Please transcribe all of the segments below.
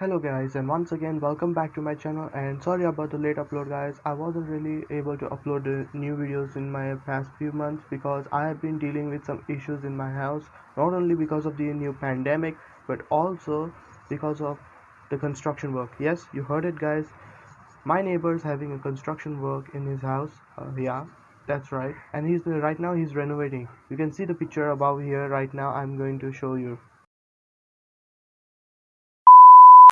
Hello guys, and once again welcome back to my channel, and sorry about the late upload guys. I wasn't really able to upload new videos in my past few months because I have been dealing with some issues in my house, not only because of the new pandemic but also because of the construction work. Yes, you heard it guys. My neighbor is having a construction work in his house. Yeah, that's right. And right now he's renovating. You can see the picture above here right now. I'm going to show you.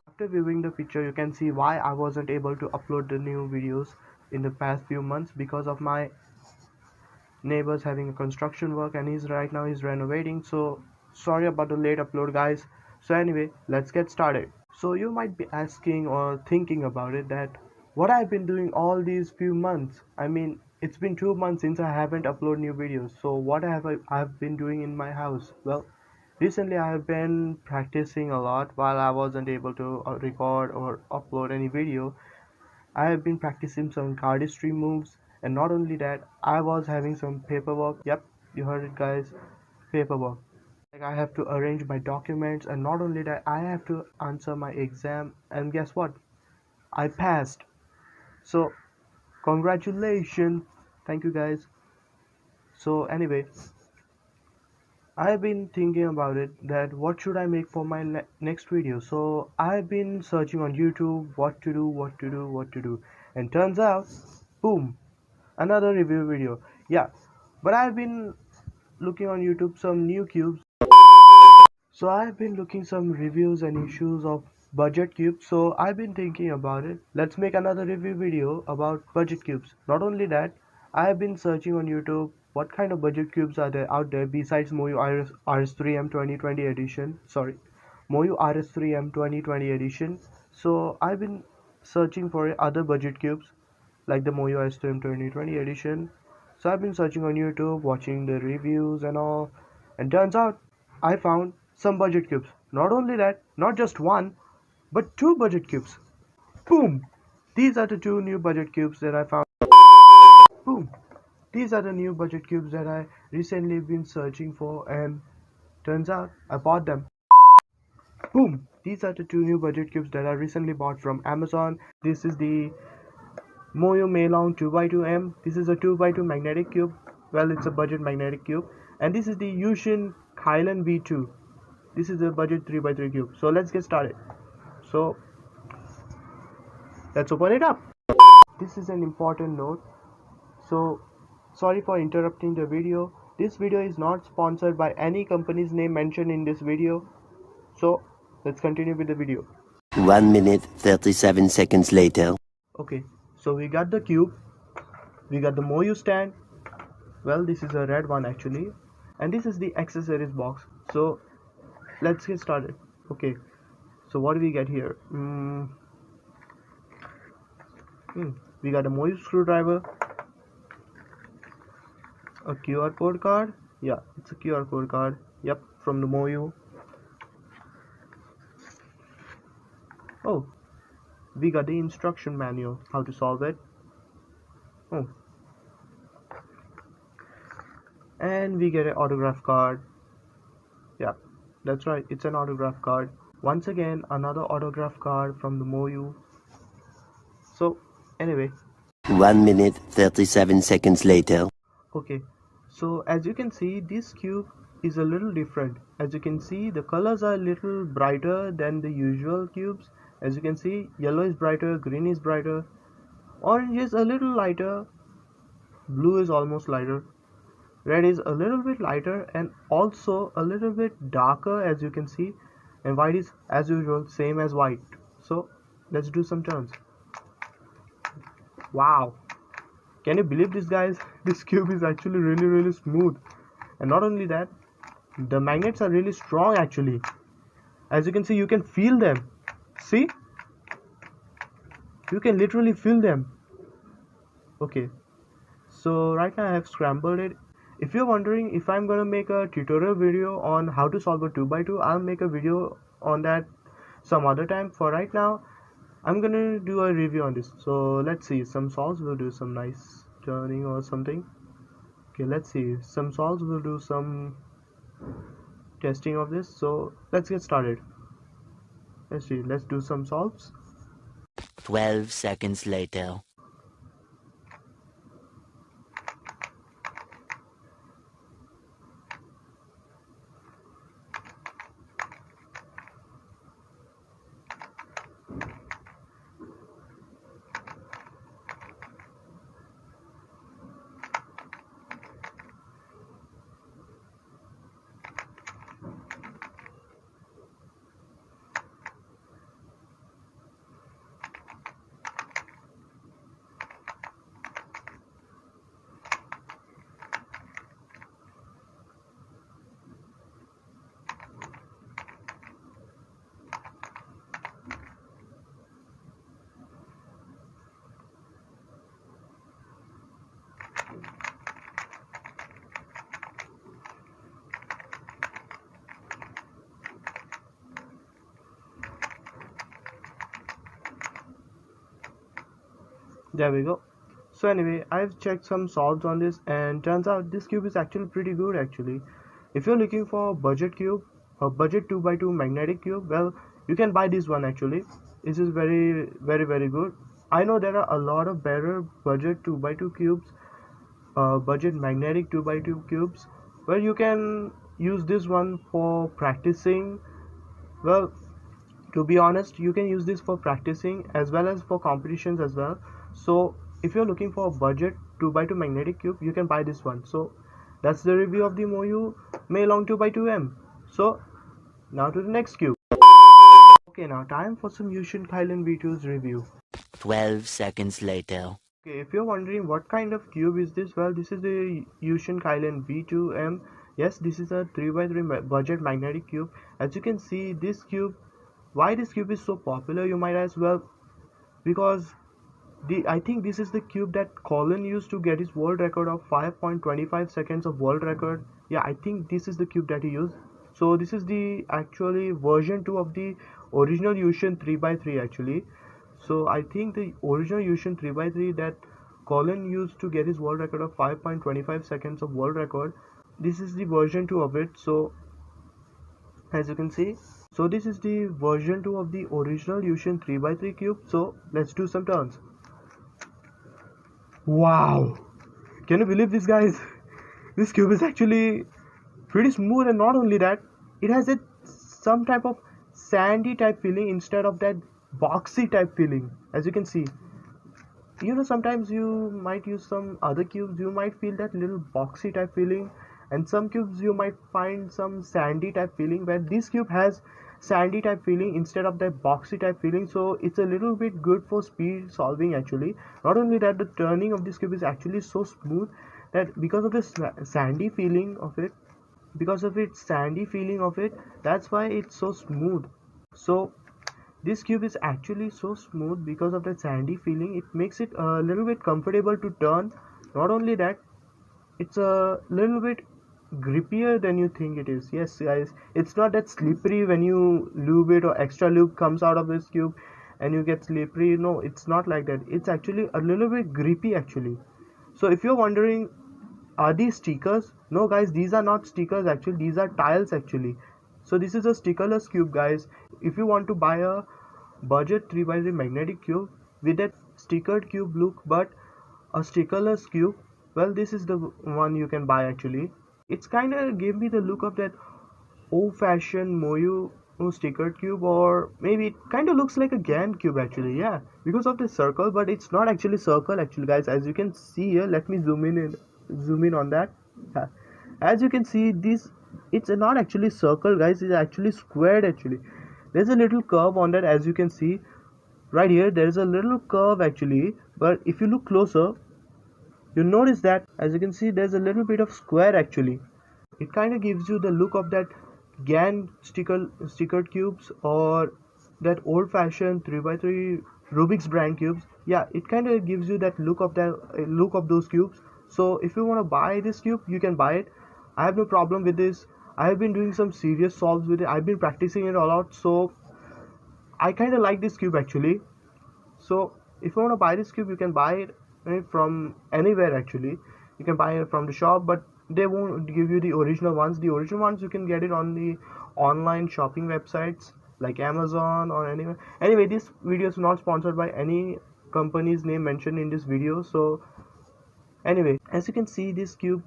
After viewing the picture, you can see why I wasn't able to upload the new videos in the past few months, because of my neighbors having a construction work, and he's renovating. So sorry about the late upload guys. So anyway, let's get started. So you might be asking or thinking about it, that what I've been doing all these few months. I mean, it's been 2 months since I haven't uploaded new videos. So what I've been doing in my house? Well, recently I have been practicing a lot while I wasn't able to record or upload any video. I have been practicing some cardistry moves, and not only that, I was having some paperwork. Yep, you heard it guys, paperwork. Like, I have to arrange my documents, and not only that, I have to answer my exam, and guess what? I passed. So congratulations. Thank you guys. So anyway, I've been thinking about it, that what should I make for my next video. So I've been searching on YouTube what to do, and turns out, boom, another review video. Yeah, but I've been looking on YouTube some new cubes. So I've been looking some reviews and issues of budget cubes. So I've been thinking about it. Let's make another review video about budget cubes. Not only that, I've been searching on YouTube what kind of budget cubes are there out there besides Moyu RS3M 2020 edition. Sorry, Moyu RS3M 2020 edition. So I've been searching for other budget cubes like the Moyu RS3M 2020 edition. So I've been searching on YouTube, watching the reviews and all, and turns out I found some budget cubes. Not only that, not just one, but two budget cubes. Boom! These are the two new budget cubes that I found. Boom! These are the new budget cubes that I recently been searching for, and turns out I bought them. Boom! These are the two new budget cubes that I recently bought from Amazon. This is the Moyu meilong 2x2M. This is a 2x2 magnetic cube. Well, it's a budget magnetic cube. And this is the Yuxin kylin V2. This is a budget 3x3 cube. So let's get started. So let's open it up. This is an important note. So sorry for interrupting the video. This video is not sponsored by any company's name mentioned in this video. So let's continue with the video. 1 minute 37 seconds later. Okay, so we got the cube. We got the Moyu stand. Well, this is a red one actually. And this is the accessories box. So let's get started. Okay, so what do we get here? We got a Moyu screwdriver, a QR code card. Yeah, it's a QR code card. Yep, from the Moyu. Oh, we got the instruction manual, how to solve it. Oh, and we get an autograph card. Yeah, that's right, it's an autograph card. Once again, another autograph card from the Moyu. So anyway, 1 minute 37 seconds later. okay, so as you can see, this cube is a little different. As you can see, the colors are a little brighter than the usual cubes. As you can see, yellow is brighter, green is brighter, orange is a little lighter, blue is almost lighter, red is a little bit lighter, and also a little bit darker, as you can see, and white is as usual same as white. So let's do some turns. Wow, can you believe this guys? This cube is actually really smooth. And not only that, the magnets are really strong actually. As you can see, you can feel them. See, you can literally feel them. Okay, so right now I have scrambled it. If you're wondering if I'm gonna make a tutorial video on how to solve a 2x2, I'll make a video on that some other time. For right now, I'm gonna do a review on this. So let's see, some solves will do some nice turning or something. Okay, let's see, some solves will do some testing of this. So let's get started. Let's see, let's do some solves. 12 seconds later. There we go. So anyway, I've checked some solves on this and turns out this cube is actually pretty good actually. If you're looking for a budget cube, a budget 2x2 magnetic cube, well, you can buy this one actually. This is very good. I know there are a lot of better budget 2x2 cubes, budget magnetic 2x2 cubes, where you can use this one for practicing. Well, to be honest, you can use this for practicing as well as for competitions as well. So if you're looking for a budget 2x2 magnetic cube, you can buy this one. So that's the review of the Moyu meilong 2x2M. So now to the next cube. Okay, now time for some Yuxin kylin V2's review. 12 seconds later. Okay, if you're wondering what kind of cube is this, well, this is the Yuxin kylin V2M. Yes, this is a 3x3 budget magnetic cube. As you can see, this cube, why this cube is so popular, you might ask. Well, because I think this is the cube that Colin used to get his world record of 5.25 seconds of world record. Yeah, I think this is the cube that he used. So this is the actually version 2 of the original Yuxin 3x3 actually. So I think the original Yuxin 3x3 that Colin used to get his world record of 5.25 seconds of world record, this is the version 2 of it. So as you can see, so this is the version 2 of the original Yuxin 3x3 cube. So let's do some turns. Wow, can you believe this, guys? This cube is actually pretty smooth, and not only that, it has some type of sandy type feeling instead of that boxy type feeling. As you can see, you know, sometimes you might use some other cubes, you might feel that little boxy type feeling, and some cubes you might find some sandy type feeling, where this cube has sandy type feeling instead of that boxy type feeling. So it's a little bit good for speed solving actually. Not only that, the turning of this cube is actually so smooth that because of this sandy feeling of it, that's why it's so smooth. So this cube is actually so smooth because of that sandy feeling. It makes it a little bit comfortable to turn. Not only that, it's a little bit grippier than you think it is. Yes guys, it's not that slippery when you lube it or extra lube comes out of this cube and you get slippery. No, it's not like that. It's actually a little bit grippy actually. So if you're wondering, are these stickers? No guys, these are not stickers actually, these are tiles actually. So this is a stickerless cube, guys. If you want to buy a budget 3x3 magnetic cube with that stickered cube look but a stickerless cube, well, this is the one you can buy actually. It's kind of gave me the look of that old-fashioned Moyu stickered cube, or maybe it kind of looks like a GAN cube actually. Yeah, because of the circle, but it's not actually circle actually, guys. As you can see here, let me zoom in on that. Yeah. As you can see, this, it's not actually circle, guys. It's actually squared actually. There's a little curve on that, as you can see right here. There is a little curve actually, but if you look closer, you notice that, as you can see, there's a little bit of square actually. It kind of gives you the look of that GAN stickered cubes, or that old-fashioned 3x3 Rubik's brand cubes. Yeah, it kind of gives you that look of those cubes. So if you want to buy this cube, you can buy it. I have no problem with this. I have been doing some serious solves with it. I've been practicing it a lot, so I kind of like this cube actually. So if you want to buy this cube, you can buy it from anywhere actually. You can buy it from the shop, but they won't give you the original ones. The original ones you can get it on the online shopping websites. like Amazon or anywhere. Anyway, this video is not sponsored by any company's name mentioned in this video. So anyway, as you can see, this cube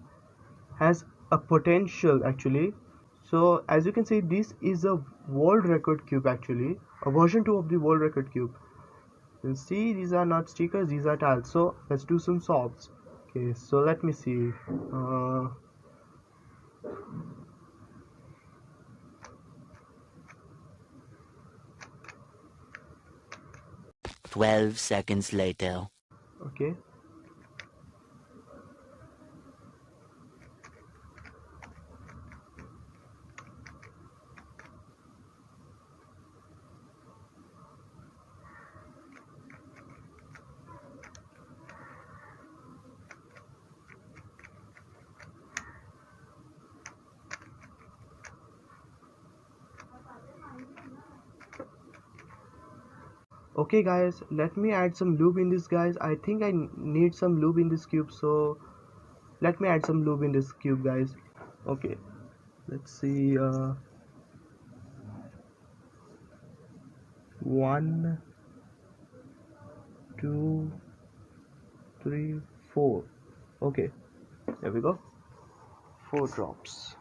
has a potential actually. So as you can see, this is a world record cube actually, a version 2 of the world record cube. You see, these are not stickers, these are tiles. So let's do some solves. Okay, so let me see. 12 seconds later. Okay. Okay guys, let me add some lube in this guys. I think I need some lube in this cube, so let me add some lube in this cube guys. Okay, let's see. 1 2 3 4. Okay, there we go. 4 drops.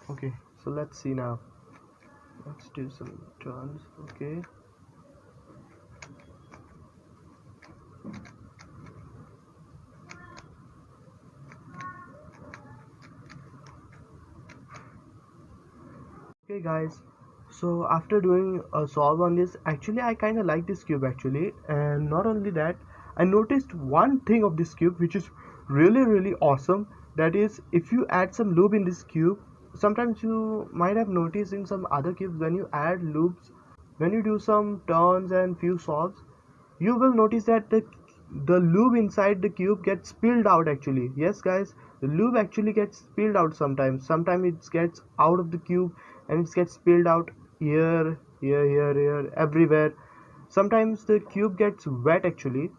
Okay, so let's see now. Let's do some turns. Okay. Okay guys, so after doing a solve on this, actually I kind of like this cube actually, and not only that, I noticed one thing of this cube which is really awesome. That is, if you add some lube in this cube, sometimes you might have noticed in some other cubes, when you add loops, when you do some turns and few solves, you will notice that the lube inside the cube gets spilled out actually. Yes guys, the lube actually gets spilled out sometimes. Sometimes it gets out of the cube and it gets spilled out here, everywhere. Sometimes the cube gets wet actually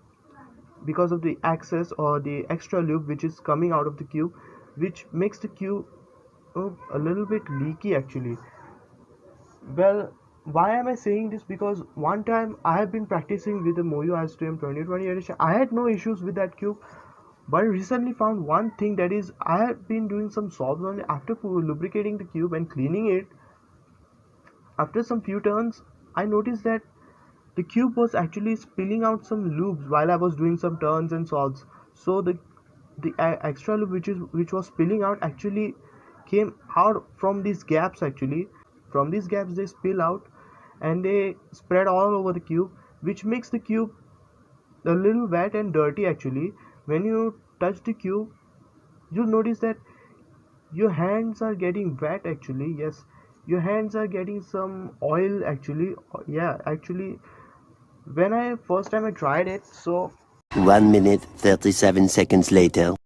because of the excess or the extra lube which is coming out of the cube, which makes the cube a little bit leaky actually. Well, why am I saying this? Because one time I have been practicing with the Moyu STM 2020 edition. I had no issues with that cube, but I recently found one thing, that is, I have been doing some solves on it. After lubricating the cube and cleaning it, after some few turns, I noticed that the cube was actually spilling out some lubes while I was doing some turns and solves. So the extra lube which was spilling out actually came out from these gaps actually. From these gaps they spill out and they spread all over the cube, which makes the cube a little wet and dirty actually. When you touch the cube, you'll notice that your hands are getting wet actually. Yes, your hands are getting some oil actually. Yeah, actually, when I first time I tried it, so 1 minute 37 seconds later.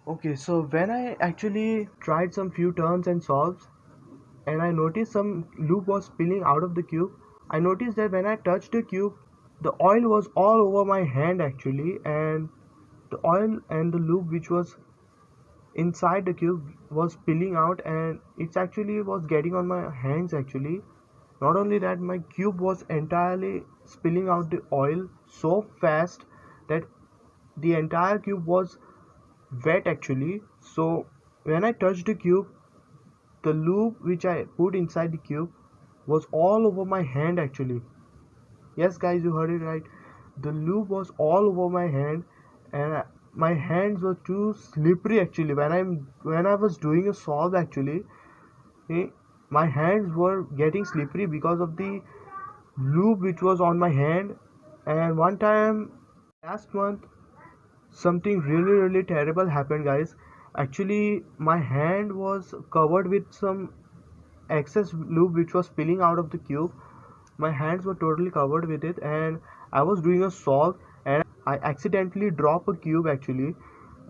okay, so when I actually tried some few turns and solves, and I noticed some lube was spilling out of the cube. I noticed that when I touched the cube, the oil was all over my hand actually, and the oil and the lube which was inside the cube was spilling out, and it actually was getting on my hands actually. Not only that, my cube was entirely spilling out the oil so fast that the entire cube was wet actually. So when I touched the cube, the lube which I put inside the cube was all over my hand actually. Yes guys, you heard it right. The lube was all over my hand, and my hands were too slippery actually. When I was doing a solve actually, my hands were getting slippery because of the lube which was on my hand. And one time last month, something really terrible happened guys. Actually, my hand was covered with some excess lube which was spilling out of the cube. My hands were totally covered with it, and I was doing a solve and I accidentally dropped a cube actually.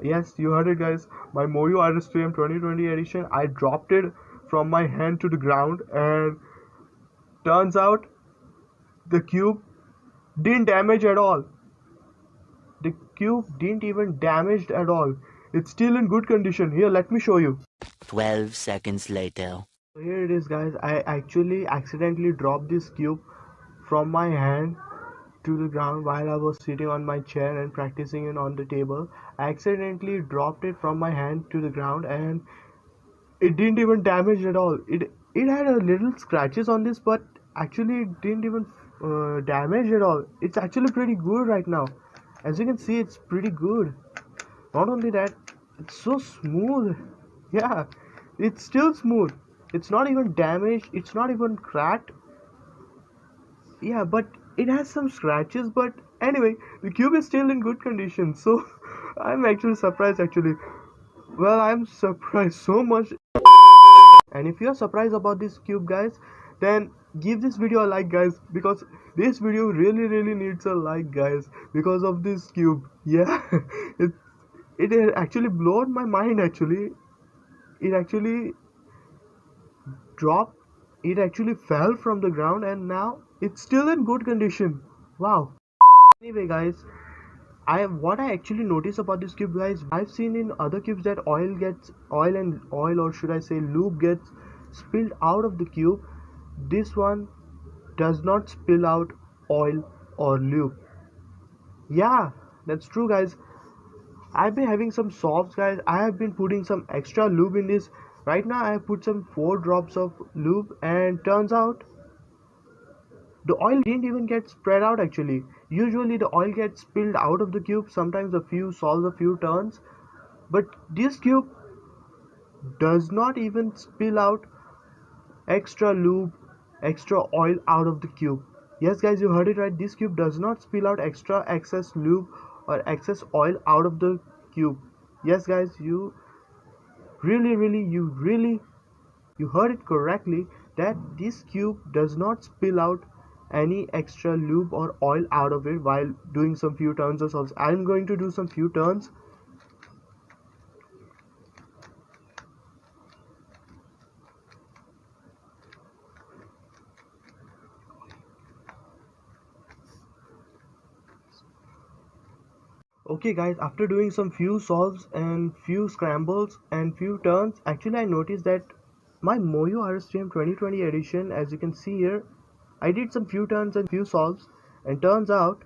Yes, you heard it guys. My Moyu RS3M 2020 edition, I dropped it from my hand to the ground, and turns out the cube didn't damage at all. The cube didn't even damaged at all. It's still in good condition. Here, let me show you. 12 seconds later. So here it is, guys. I actually accidentally dropped this cube from my hand to the ground while I was sitting on my chair and practicing it on the table. I accidentally dropped it from my hand to the ground, and it didn't even damage at all. It had a little scratches on this, but actually it didn't even damage at all. It's actually pretty good right now. As you can see, it's pretty good. Not only that, it's so smooth. Yeah, it's still smooth. It's not even damaged. It's not even cracked. Yeah, but it has some scratches. But anyway, the cube is still in good condition. So I'm actually surprised. Actually, well, I'm surprised so much. And if you're surprised about this cube, guys, then give this video a like, guys, because this video really needs a like, guys, because of this cube. Yeah, it it actually blown my mind. Actually, it actually dropped, it actually fell from the ground, and now it's still in good condition. Wow. Anyway, guys, what I actually noticed about this cube, guys, I've seen in other cubes that oil, or should I say lube, gets spilled out of the cube. This one does not spill out oil or lube. Yeah, that's true, guys. I've been having some solves, guys. I have been putting some extra lube in this. Right now I have put some 4 drops of lube, and turns out the oil didn't even get spread out. Actually, usually the oil gets spilled out of the cube, sometimes a few solves, a few turns, but this cube does not even spill out extra lube, extra oil out of the cube. Yes, guys, you heard it right. This cube does not spill out extra excess lube or excess oil out of the cube. Yes, guys, you you heard it correctly, that this cube does not spill out any extra lube or oil out of it while doing some few turns or solves. I'm going to do some few turns. Okay, guys, after doing some few solves and few scrambles and few turns, actually I noticed that my Moyu RSTM 2020 edition, as you can see here, I did some few turns and few solves, and turns out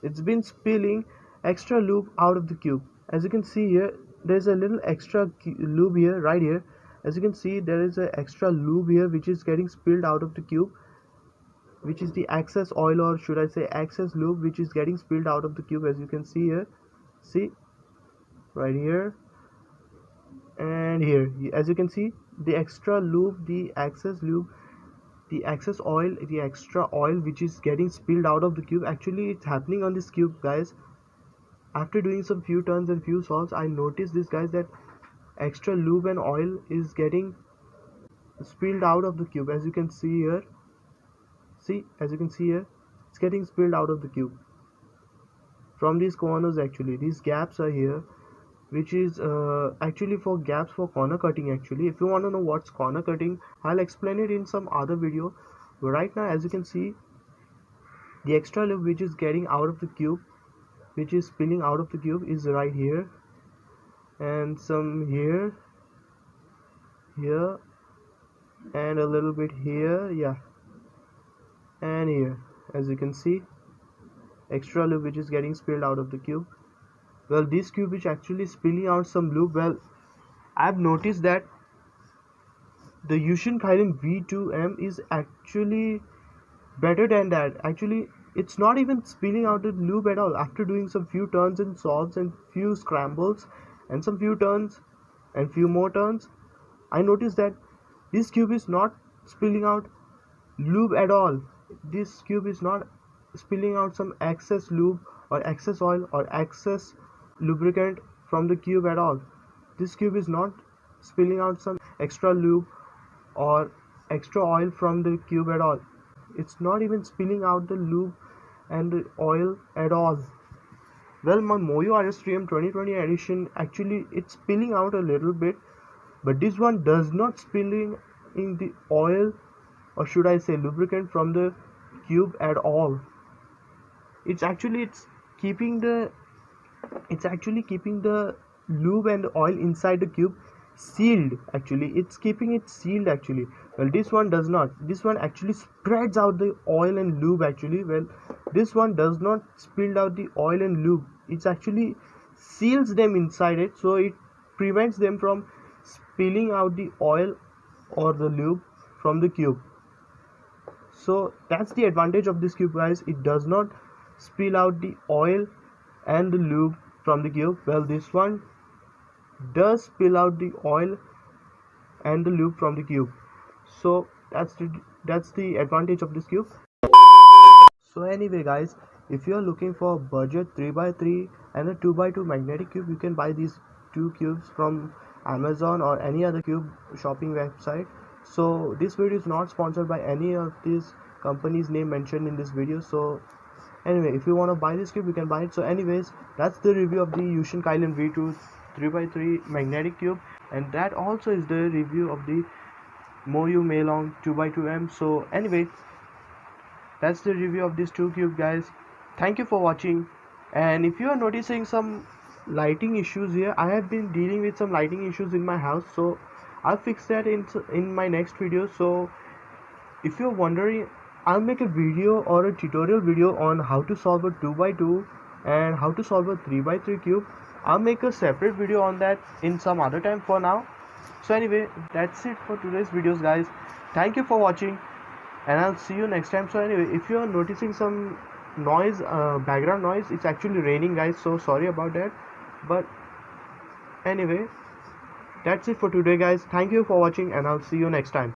it's been spilling extra lube out of the cube. As you can see here, there's a little extra lube here, right here. As you can see, there is an extra lube here which is getting spilled out of the cube, which is the excess oil, or should I say excess lube, which is getting spilled out of the cube. As you can see here, see, right here and here. As you can see, the extra lube, the excess lube, the excess oil, the extra oil which is getting spilled out of the cube. Actually, it's happening on this cube, guys. After doing some few turns and few solves, I noticed this, guys, that extra lube and oil is getting spilled out of the cube. As you can see here, see, as you can see here, it's getting spilled out of the cube from these corners. Actually, these gaps are here, which is actually for gaps for corner cutting. Actually, if you want to know what's corner cutting, I'll explain it in some other video. But right now, as you can see, the extra lube which is getting out of the cube, which is spilling out of the cube, is right here, and some here, and a little bit here, yeah, and here. As you can see, extra lube which is getting spilled out of the cube. Well, this cube is actually spilling out some lube. Well, I've noticed that the Yuxin Kylin V2M is actually better than that. Actually, it's not even spilling out the lube at all. After doing some few turns and solves and few scrambles and some few turns and few more turns, I noticed that this cube is not spilling out lube at all. This cube is not spilling out some excess lube or excess oil or excess lubricant from the cube at all. This cube is not spilling out some extra lube or extra oil from the cube at all. It's not even spilling out the lube and the oil at all. Well, my Moyu RSTM 2020 edition, actually it's spilling out a little bit, but this one does not spilling in the oil, or should I say lubricant, from the cube at all. It's keeping the it's actually keeping the lube and the oil inside the cube sealed. Actually, it's keeping it sealed actually. Well, this one does not. This one actually spreads out the oil and lube actually. Well, this one does not spill out the oil and lube. It's actually seals them inside it, so it prevents them from spilling out the oil or the lube from the cube. So that's the advantage of this cube, guys. It does not spill out the oil and the lube from the cube. Well, this one does spill out the oil and the lube from the cube. So that's the advantage of this cube. So anyway, guys, if you are looking for a budget 3x3 and a 2x2 magnetic cube, you can buy these two cubes from Amazon or any other cube shopping website. So this video is not sponsored by any of these companies name mentioned in this video. So anyway, if you want to buy this cube, you can buy it. So anyways, that's the review of the Yuxin Kylin V2 3x3 magnetic cube, and that also is the review of the Moyu meilong 2x2M. So anyway, that's the review of these two cube, guys. Thank you for watching. And if you are noticing some lighting issues here, I have been dealing with some lighting issues in my house, so I'll fix that in my next video. So if you're wondering, I'll make a video or a tutorial video on how to solve a 2x2 and how to solve a 3x3 cube. I'll make a separate video on that in some other time. For now, so anyway, that's it for today's videos, guys. Thank you for watching, and I'll see you next time. So anyway, if you're noticing some noise, background noise, it's actually raining, guys, so sorry about that. But anyway, that's it for today, guys. Thank you for watching, and I'll see you next time.